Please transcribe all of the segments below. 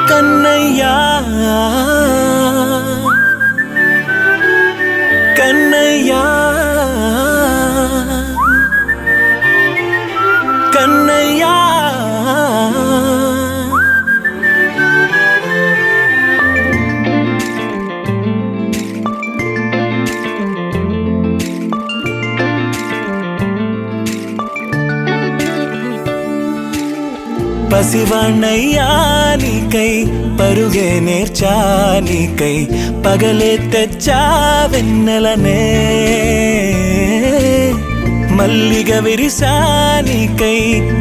కన్నయ్యా కన్నయ్యా కన్నయ్యా పసివాణ్ణయ్యా నీకై పరుగే నేర్చా నీకై పగలే తెచ్చా వెన్నెలనే మల్లిగ విరిసా నీకై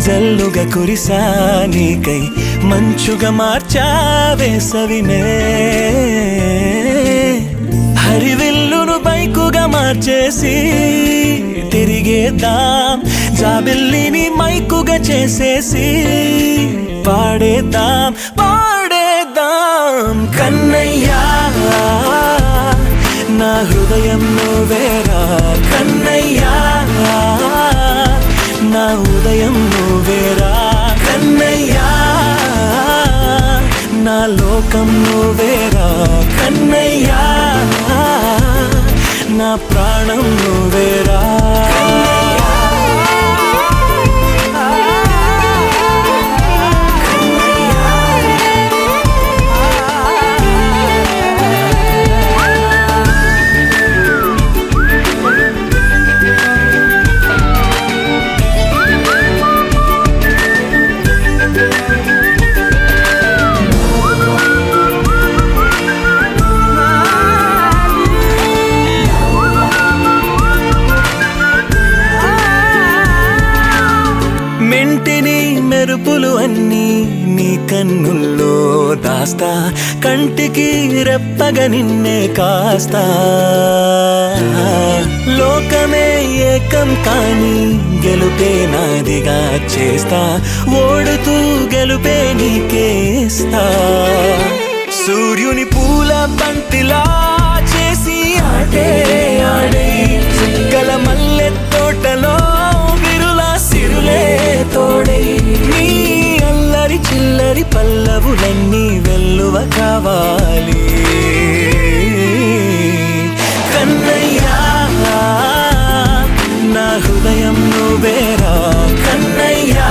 జల్లుగా కురిసా నీకై మంచుగా మార్చా వేసవినే హరివిల్లును బైకుగా మార్చేసి తిరిగేద్దాం జాబిల్లిని మైకుగా చేసేసి పాడేద్దాం పాడేద్దాం కన్నయ్యా నా హృదయం నువ్వేరా కన్నయ్యా నా ఉదయం నువ్వేరా కన్నయ్యా నా లోకం నువ్వేరా కన్నయ్యా నా ప్రాణం నువ్వేరా తలపులు అన్నీ నీ కన్నుల్లో దాస్తా, కంటికి రెప్పగా నిన్నే కాస్తా. లోకమే ఏకం కాని గెలుపే నాదిగా చేస్తా, ఓడుతూ గెలుపే నీకేస్తా. సూర్యుని పూల బంతిలా చేసి ఆడే ఆడే, గల మల్లె తోటలో విరుల సిరులే తోడే. నీ అల్లరి చిల్లరి పల్లవులన్నీ వెల్లువ కావాలి కన్నయ్యా. నా హృదయం నువ్వేరా కన్నయ్యా,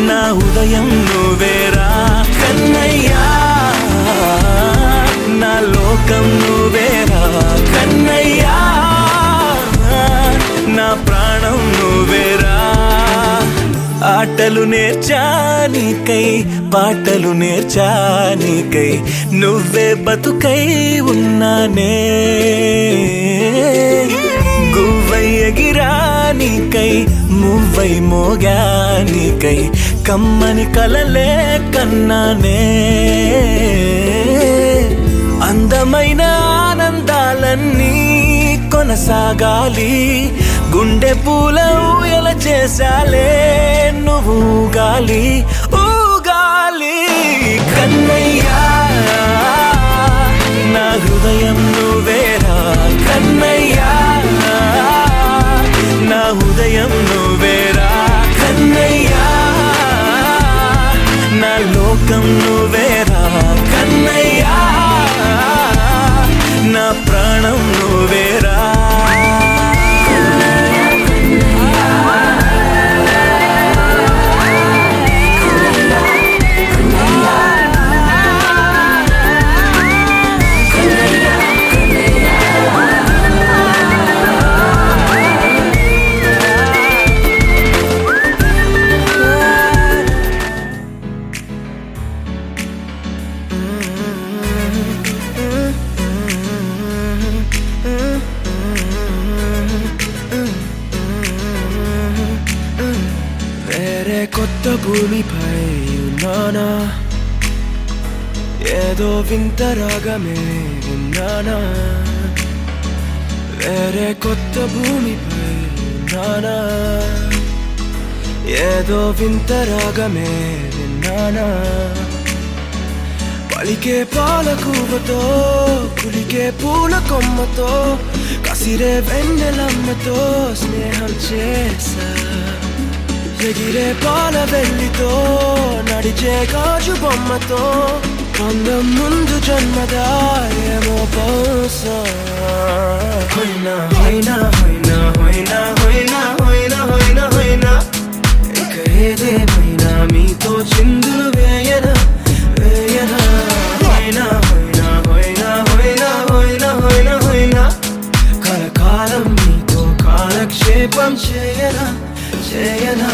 నా ఉదయం నువ్వేరా కన్నయ్యా, నా లోకం నువ్వేరా కన్నయ్యా, నా ప్రాణం నువ్వేరా. ఆటలు నేర్చానికై పాటలు నేర్చానికై నువ్వే బతుకై ఉన్నానే. గువ్వై ఎగిరానికై మువ్వై మోగానికై కమ్మని కలలే కన్నానే. అందమైన ఆనందాలన్నీ కొనసాగాలి, గుండె పూల ఊయల చేసాలే నువ్వు ఊగాలి ఊగాలి కన్నయ్యా. నా హృదయం నువ్వేరా కన్నయ్యా, నా ఉదయం నువ్వేరా కన్నయ్యా, నా లోకం నువ్వేరా కన్నయ్యా, నా ప్రాణం నువ్వేరా. వేరే కొత్త భూమిపై ఉన్నానా, ఏదో వింత రాగమే విన్నానా. వేరే కొత్త భూమిపై ఉన్నానా, ఏదో వింత రాగమే విన్నానా. పలికే పాలకూవతో కులికే పూల కొమ్మతో కసిరే వెన్నెలమ్మతో స్నేహం చేసా. ఎగిరే పాల వెల్లితో నడిచే గాజు బొమ్మతో అందం ముందు జన్మదా ఏమో బహుశా. హోయినా హోయినా హోయినా హోయినా హోయినా హోయినా హోయినా హోయినా, ఇక ఏదేమైనా మీతో చిందులు వేయనా వేయనా. హోయినా హోయినా హోయినా హోయినా హోయినా హోయినా హోయినా, కలకాలం మీతో కాలక్షేపం చేయనా చేయనా.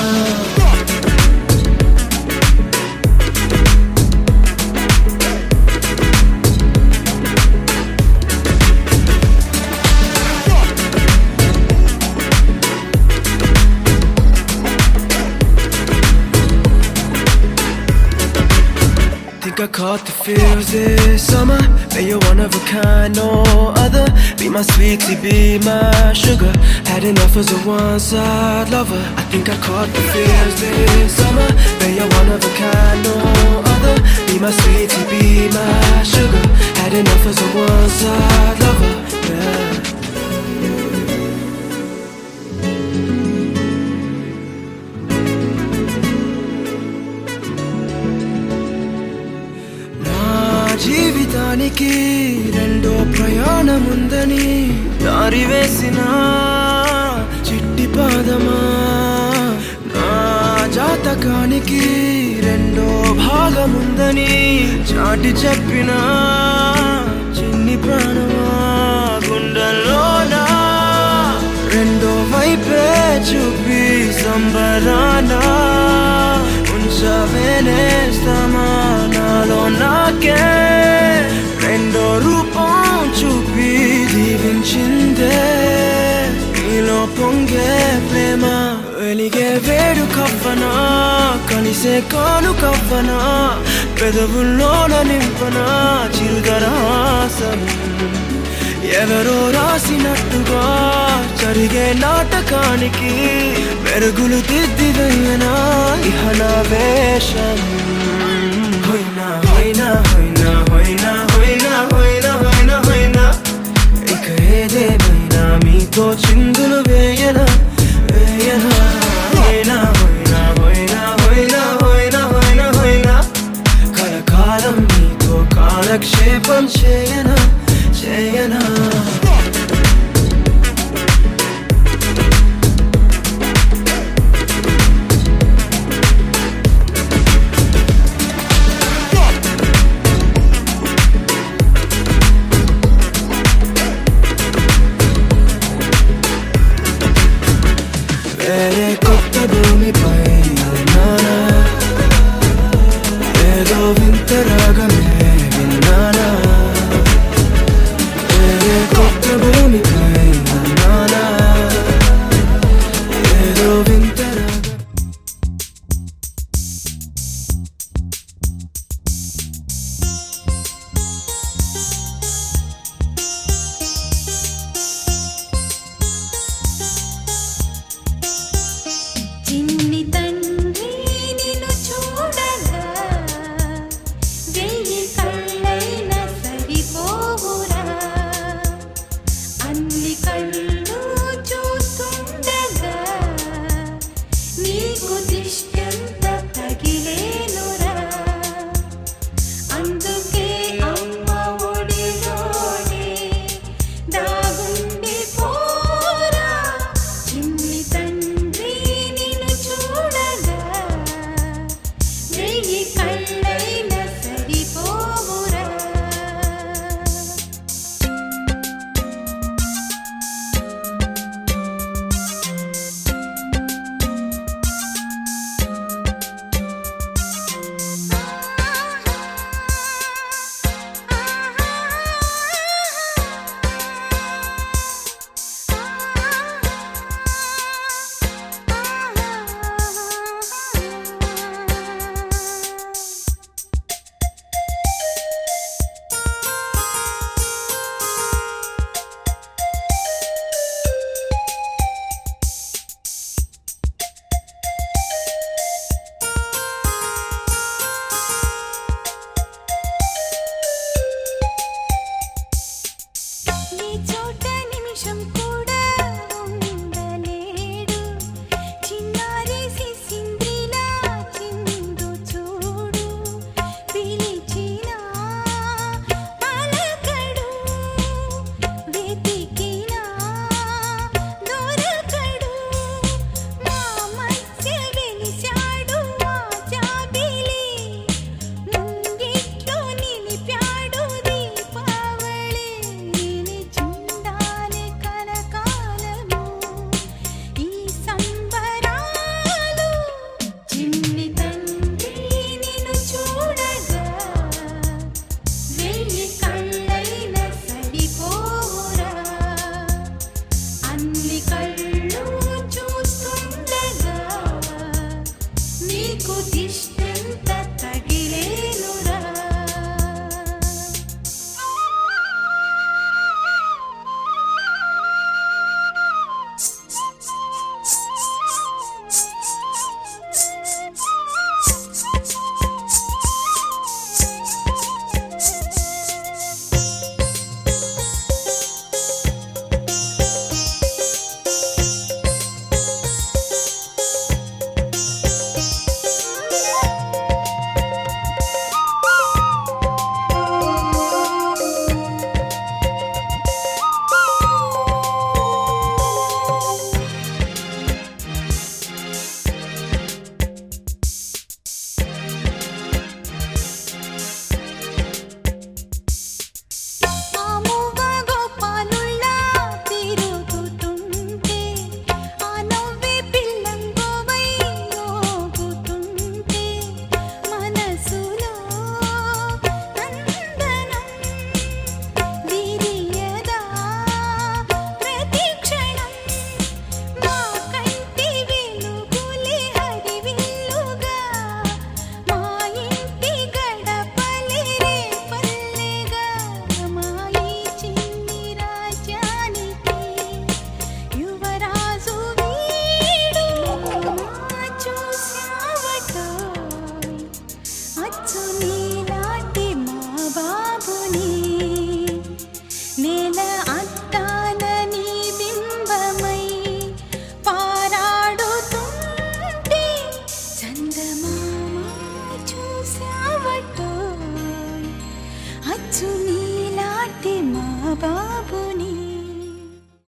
Think I caught the feels this summer. Bet you're one of a kind, no other. Be my sweetie, be my sugar. Had enough as a one-side lover. I think I caught the feels this summer. Bet you're one of a kind, no other. Be my sweetie, be my sugar. Had enough as a one-side lover. Yeah. జీవితానికి రెండో ప్రయాణముందని దారి వేసిన చిట్టి పాదమా. నా జాతకానికి రెండో భాగముందని చాటి చెప్పిన చిన్ని ప్రాణమా. గుండెల్లోనా రెండో వైపే చూపి సంబరానా ఉంచవేనేస్తామా. నాలో నాకే రెండో రూపం చూపి దీవించిందే నీలో పొంగే ప్రేమ. వెలిగే వేడు కవ్వనా కలిసే కాను కవ్వనా పెదవుల్లోన నింపనా చిరుదరాసం ఎవరో రాసినట్టుగా జరిగే నాటకానికి మెరుగులు దిద్దివయ్యనా ఇహ నా వేషం